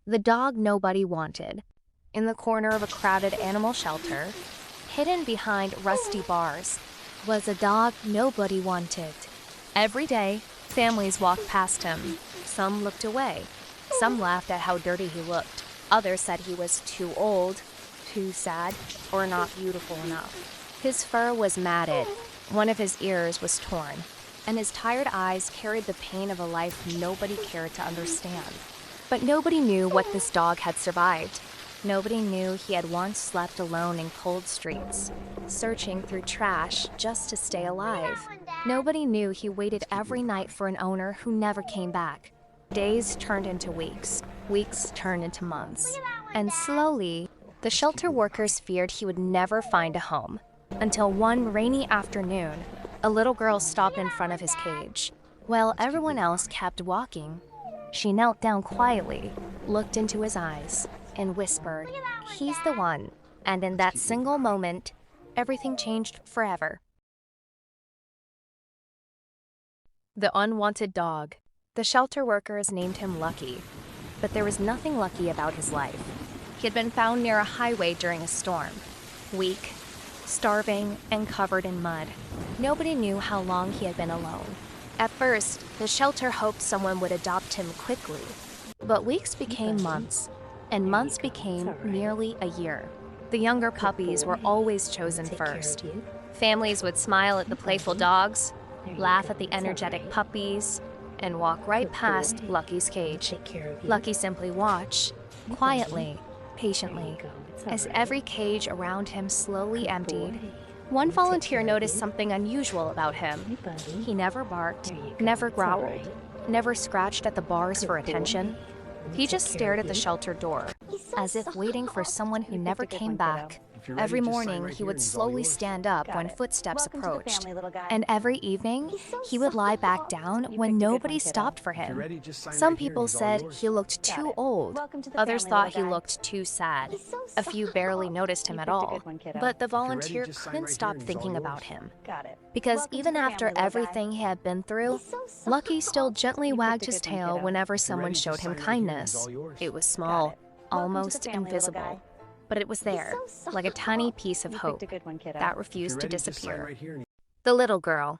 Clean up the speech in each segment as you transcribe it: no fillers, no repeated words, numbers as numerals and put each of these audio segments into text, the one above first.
The dog nobody wanted. In the corner of a crowded animal shelter, hidden behind rusty bars, was a dog nobody wanted. Every day, families walked past him. Some looked away. Some laughed at how dirty he looked. Others said he was too old, too sad, or not beautiful enough. His fur was matted. One of his ears was torn, and his tired eyes carried the pain of a life nobody cared to understand. But nobody knew what this dog had survived. Nobody knew he had once slept alone in cold streets, searching through trash just to stay alive. Nobody knew he waited every night for an owner who never came back. Days turned into weeks. Weeks turned into months. And slowly, the shelter workers feared he would never find a home. Until one rainy afternoon, a little girl stopped in front of his cage. While everyone else kept walking, she knelt down quietly, looked into his eyes, and whispered, "He's the one." And in that single moment, everything changed forever. The unwanted dog. The shelter workers named him Lucky, but there was nothing lucky about his life. He had been found near a highway during a storm, weak, starving, and covered in mud. Nobody knew how long he had been alone. At first, the shelter hoped someone would adopt him quickly, but weeks became months, and months became nearly a year. The younger puppies were always chosen first. Families would smile at the playful dogs, laugh at the energetic puppies, and walk right past Lucky's cage. Lucky simply watched, quietly, patiently, as every cage around him slowly emptied. One volunteer noticed something unusual about him. He never barked, never growled, never scratched at the bars for attention. He just stared at the shelter door, as if waiting for someone who never came back. Every morning, he would slowly stand up when footsteps approached, and every evening, he would lie back down when nobody stopped for him. Some people said he looked too old. Others thought he looked too sad. A few barely noticed him at all. But the volunteer couldn't stop thinking about him. Because even after everything he had been through, Lucky still gently wagged his tail whenever someone showed him kindness. It was small, almost invisible. But it was there, like a tiny piece of hope that refused to disappear. The little girl.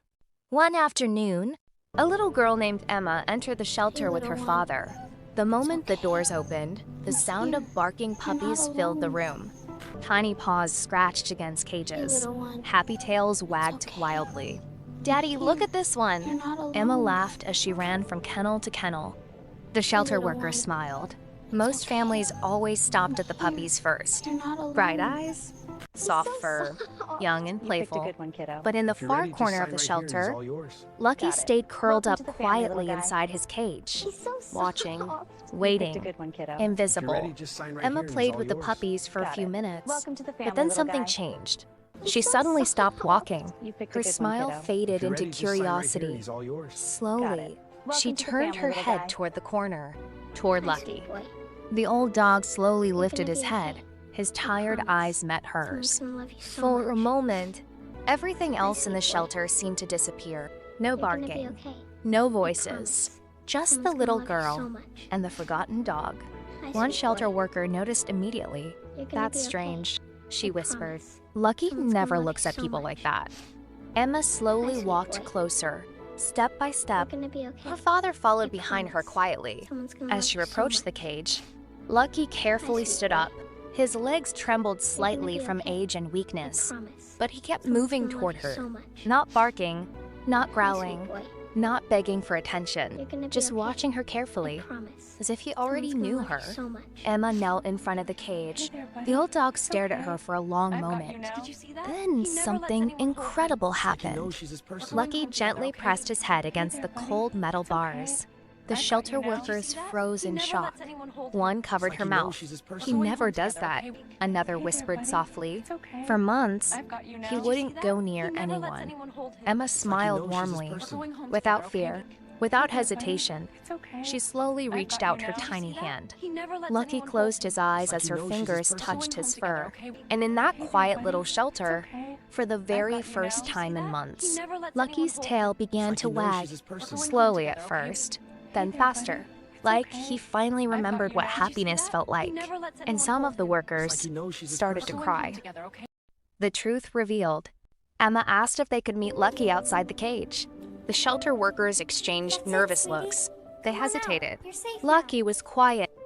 One afternoon, a little girl named Emma entered the shelter with her father. The moment the doors opened, the sound of barking puppies filled the room. Tiny paws scratched against cages. Happy tails wagged wildly. "Daddy, look at this one!" Emma laughed as she ran from kennel to kennel. The shelter worker smiled. Most families always stopped at the puppies first. Bright eyes, soft fur, young and playful. But in the far corner of the shelter, Lucky stayed curled up quietly inside his cage, watching, waiting, invisible. Emma played with the puppies for a few minutes, but then something changed. She suddenly stopped walking. Her smile faded into curiosity. Slowly, she turned her head toward the corner, toward Lucky. The old dog slowly lifted his head. His tired eyes met hers. For a moment, everything else in the shelter seemed to disappear. No barking, no voices, just the little girl and the forgotten dog. One shelter worker noticed immediately. "That's strange," she whispered. "Lucky never looks at people like that." Emma slowly walked closer. Step by step, her father followed behind her quietly. As she approached the cage, Lucky carefully stood up. His legs trembled slightly from age and weakness, but he kept moving toward her, not barking, not growling, not begging for attention, just watching her carefully, as if he already knew her. Emma knelt in front of the cage. The old dog stared at her for a long moment. Then something incredible happened. Lucky gently pressed his head against the cold metal bars. The shelter workers froze in shock. One covered her mouth. "He never does that," another whispered softly. For months, he wouldn't go near anyone. Emma smiled warmly, without fear, without hesitation. She slowly reached out her tiny hand. Lucky closed his eyes as her fingers touched his fur. And in that quiet little shelter, for the very first time in months, Lucky's tail began to wag, slowly at first, then faster. Like he finally remembered what happiness felt like, and some of the workers started to cry. The truth revealed. Emma asked if they could meet Lucky outside the cage. The shelter workers exchanged nervous looks. They hesitated. Lucky was quiet,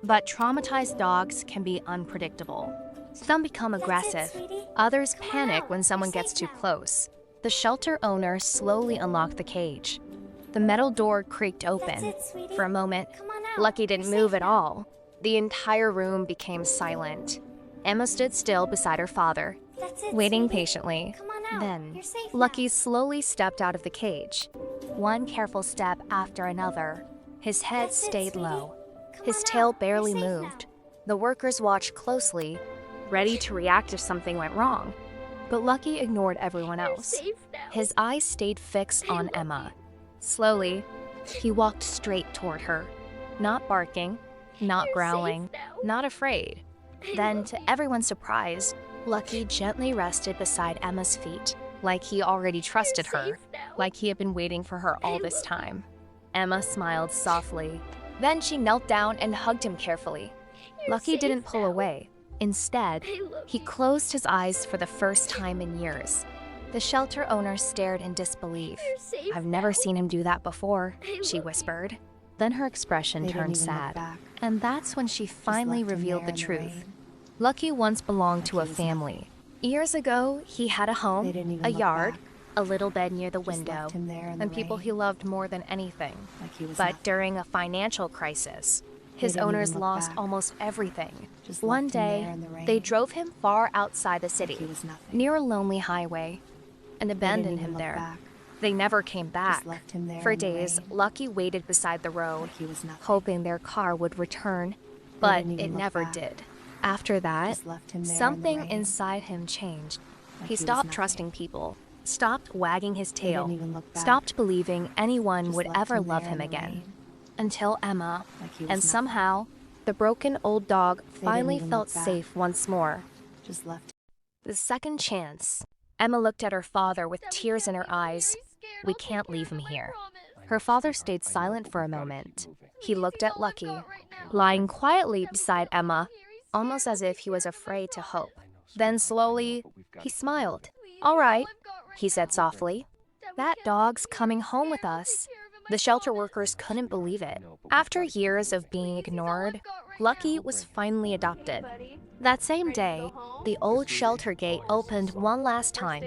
but traumatized dogs can be unpredictable. Some become aggressive. Others panic when someone gets too close. The shelter owner slowly unlocked the cage. The metal door creaked open. For a moment, Lucky didn't move at all. The entire room became silent. Emma stood still beside her father, waiting patiently. Then, Lucky slowly stepped out of the cage. One careful step after another. His head stayed low. His tail barely moved. The workers watched closely, ready to react if something went wrong. But Lucky ignored everyone else. His eyes stayed fixed on Emma. Slowly, he walked straight toward her, not barking, not growling, not afraid. Then, to everyone's surprise, Lucky gently rested beside Emma's feet, like he already trusted her, like he had been waiting for her all this time. Emma smiled softly. Then she knelt down and hugged him carefully. Lucky didn't pull away. Instead, he closed his eyes for the first time in years. The shelter owner stared in disbelief. "I've never seen him do that before," she whispered. Then her expression turned sad. And that's when she finally revealed the truth. Lucky once belonged to a family. Years ago, he had a home, a yard, a little bed near the window, and people he loved more than anything. But during a financial crisis, his owners lost almost everything. One day, they drove him far outside the city, near a lonely highway, and abandoned him there. They never came back. For days, Lucky waited beside the road, hoping their car would return, but it never did. After that, something inside him changed. He stopped trusting people, stopped wagging his tail, stopped believing anyone would ever love him again. Until Emma, and somehow, the broken old dog finally felt safe once more. The second chance. Emma looked at her father with tears in her eyes. "We can't leave him here." Her father stayed silent for a moment. He looked at Lucky, lying quietly beside Emma, almost as if he was afraid to hope. Then slowly, he smiled. "All right," he said softly. "That dog's coming home with us." The shelter workers couldn't believe it. After years of being ignored, Lucky was finally adopted. That same day, the old shelter gate opened one last time.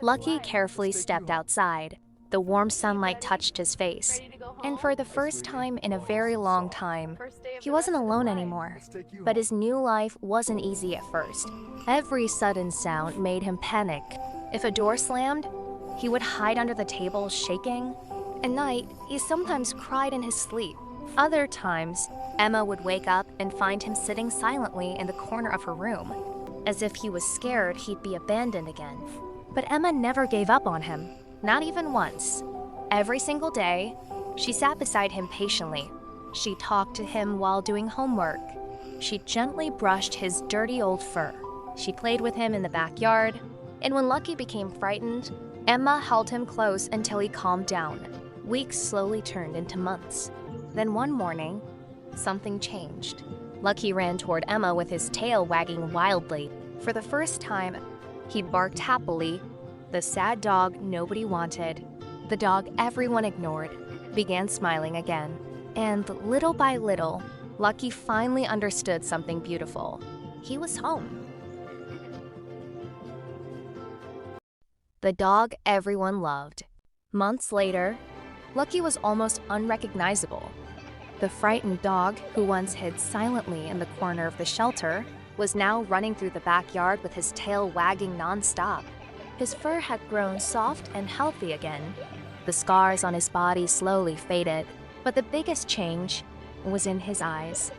Lucky carefully stepped outside. The warm sunlight touched his face, and for the first time in a very long time, he wasn't alone anymore. But his new life wasn't easy at first. Every sudden sound made him panic. If a door slammed, he would hide under the table shaking. At night, he sometimes cried in his sleep. Other times, Emma would wake up and find him sitting silently in the corner of her room, as if he was scared he'd be abandoned again. But Emma never gave up on him, not even once. Every single day, she sat beside him patiently. She talked to him while doing homework. She gently brushed his dirty old fur. She played with him in the backyard. And when Lucky became frightened, Emma held him close until he calmed down. Weeks slowly turned into months. Then one morning, something changed. Lucky ran toward Emma with his tail wagging wildly. For the first time, he barked happily. The sad dog nobody wanted, the dog everyone ignored, began smiling again. And little by little, Lucky finally understood something beautiful. He was home. The dog everyone loved. Months later, Lucky was almost unrecognizable. The frightened dog, who once hid silently in the corner of the shelter, was now running through the backyard with his tail wagging nonstop. His fur had grown soft and healthy again. The scars on his body slowly faded, but the biggest change was in his eyes.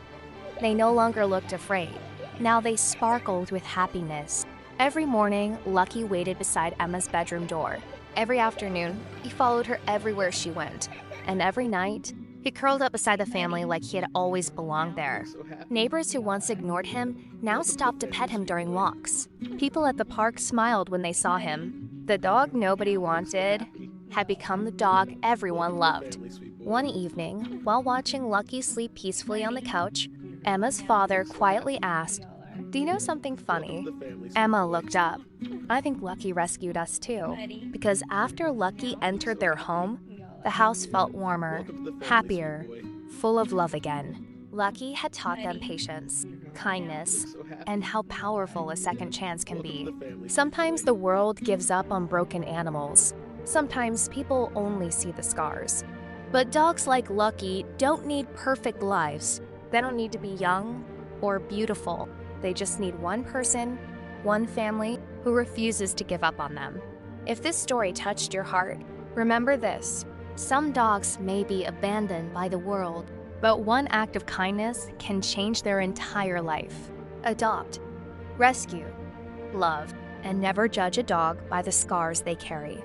They no longer looked afraid. Now they sparkled with happiness. Every morning, Lucky waited beside Emma's bedroom door. Every afternoon, he followed her everywhere she went. And every night, he curled up beside the family like he had always belonged there. Neighbors who once ignored him now stopped to pet him during walks. People at the park smiled when they saw him. The dog nobody wanted had become the dog everyone loved. One evening, while watching Lucky sleep peacefully on the couch, Emma's father quietly asked, "Do you know something funny?" Emma looked up. "I think Lucky rescued us too." Because after Lucky entered their home, the house felt warmer, happier, full of love again. Lucky had taught them patience, kindness, and how powerful a second chance can be. Sometimes the world gives up on broken animals. Sometimes people only see the scars. But dogs like Lucky don't need perfect lives. They don't need to be young or beautiful. They just need one person, one family who refuses to give up on them. If this story touched your heart, remember this: some dogs may be abandoned by the world, but one act of kindness can change their entire life. Adopt, rescue, love, and never judge a dog by the scars they carry.